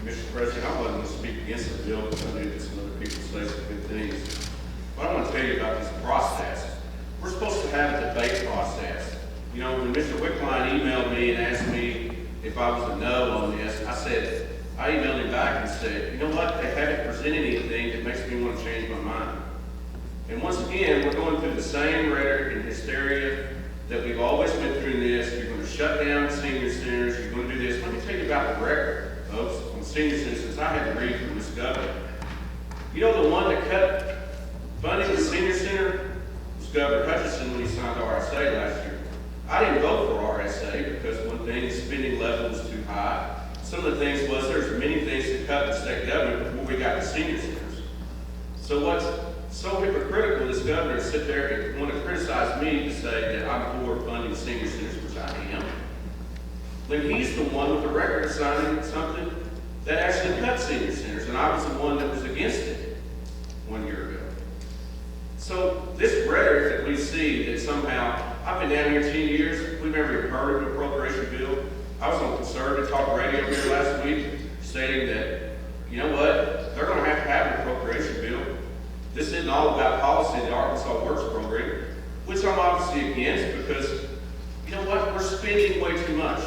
Mr. President, I wasn't going to speak against the bill because I knew that some other people say some good things. But I want to tell you about this process. We're supposed to have a debate process. You know, when Mr. Wickline emailed me and asked me if I was a no on this, I emailed him back and said, you know what, they haven't presented anything that makes me want to change my mind. And once again, we're going through the same rhetoric and hysteria that we've always been through this. You're going to shut down senior centers, you're going to do this. Let me tell you about the record, folks, on senior centers, since I had to read from this governor. You know the one that cut funding to the senior center was Governor Hutchinson when he signed RSA last year. I didn't vote for RSA because one thing, the spending level was too high. Some of the things was there's many things to cut in the state government before we got to senior centers. So what's so hypocritical, this governor to sit there and want to criticize me to say that I'm for funding senior centers, which I am, when he's the one with the record of signing something that actually cut senior centers, and I was the one that was against it 1 year ago. So this rhetoric that we see that somehow, I've been down here 10 years, we've never even heard of an appropriation bill. I was on conservative talk radio here last week stating that, you know what, they're going to have an appropriation bill. This isn't all about policy in the Arkansas Works program, which I'm obviously against because, you know what, we're spending way too much.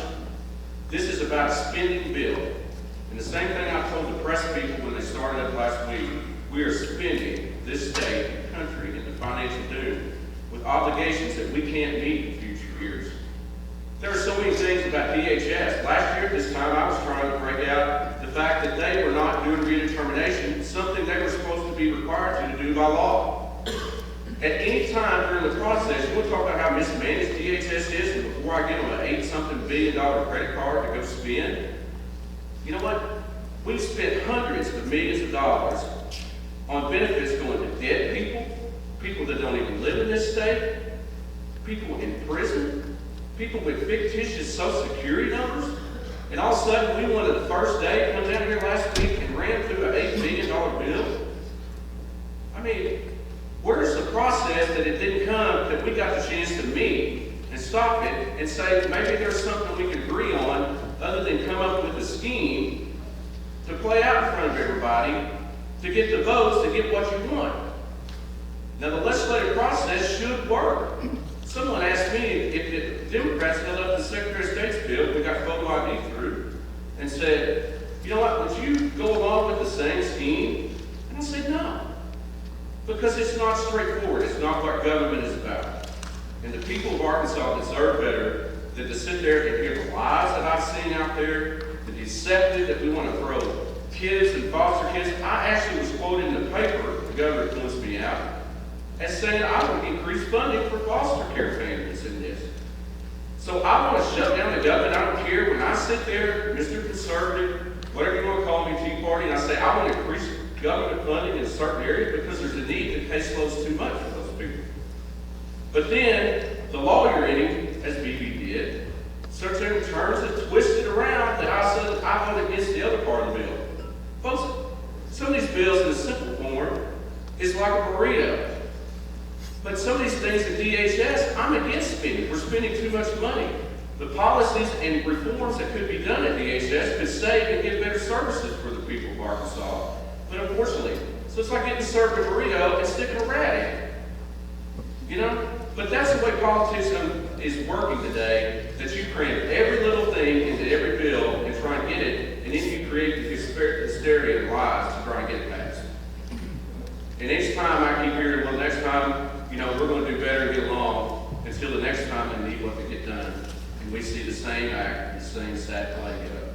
This is about a spending bill. And the same thing I told the press people when they started up last week, we are spending this state and country into financial doom with obligations that we can't meet in future years. There are so many things about DHS. Last year at this time, I was trying to break out the fact that they were not doing redetermination, something they were supposed to be required to do by law. At any time during the process, you want to talk about how mismanaged DHS is, and before I give them an $8-something billion credit card to go spend, you know what? We've spent hundreds of millions of dollars on benefits going to dead people, people that don't even live in this state, people in prison, people with fictitious Social Security numbers, and all of a sudden we wanted the first day, come down here last week and ran through an $8 billion bill. I mean, where's the process that it didn't come, that we got the chance to meet and stop it and say maybe there's something we can agree on other than come up with a scheme to play out in front of everybody to get the votes to get what you want. Now the legislative process should work. Someone asked me if the Democrats held up the Secretary of State's bill we got photo ID through and said, you know what, would you go along with the same scheme? And I said no. Because it's not straightforward. It's not what government is about. And the people of Arkansas deserve better than to sit there and hear the lies that I've seen out there, the deceptive that we want to throw kids and foster kids. I actually was quoted in the paper, the governor influenced me out, as saying I would increase funding for foster care families in this. So I want to shut down the government. I don't care when I sit there, Mr. Conservative, whatever you want to call me, Tea Party, and I say I want to increase government funding in a certain area because there's a need. The caseload's too much for those people. But then the lawyer in him, as BB did, starts there and turns it, twists it around that I said I voted against the other part of the bill. Folks, some of these bills in a simple form is like a burrito. But some of these things at DHS, I'm against spending. We're spending too much money. The policies and reforms that could be done at DHS could save and give better services for the people of Arkansas. But unfortunately, so it's like getting served a burrito and sticking a rat in it. You know? But that's the way politics is working today, that you cram every little thing into every bill and try and get it, and then you create the hysteria and lies to try and get it passed. And each time I keep hearing, well, next time, you know, we're going to do better and get along, until the next time they need what to get done. And we see the same act, the same sad play get up.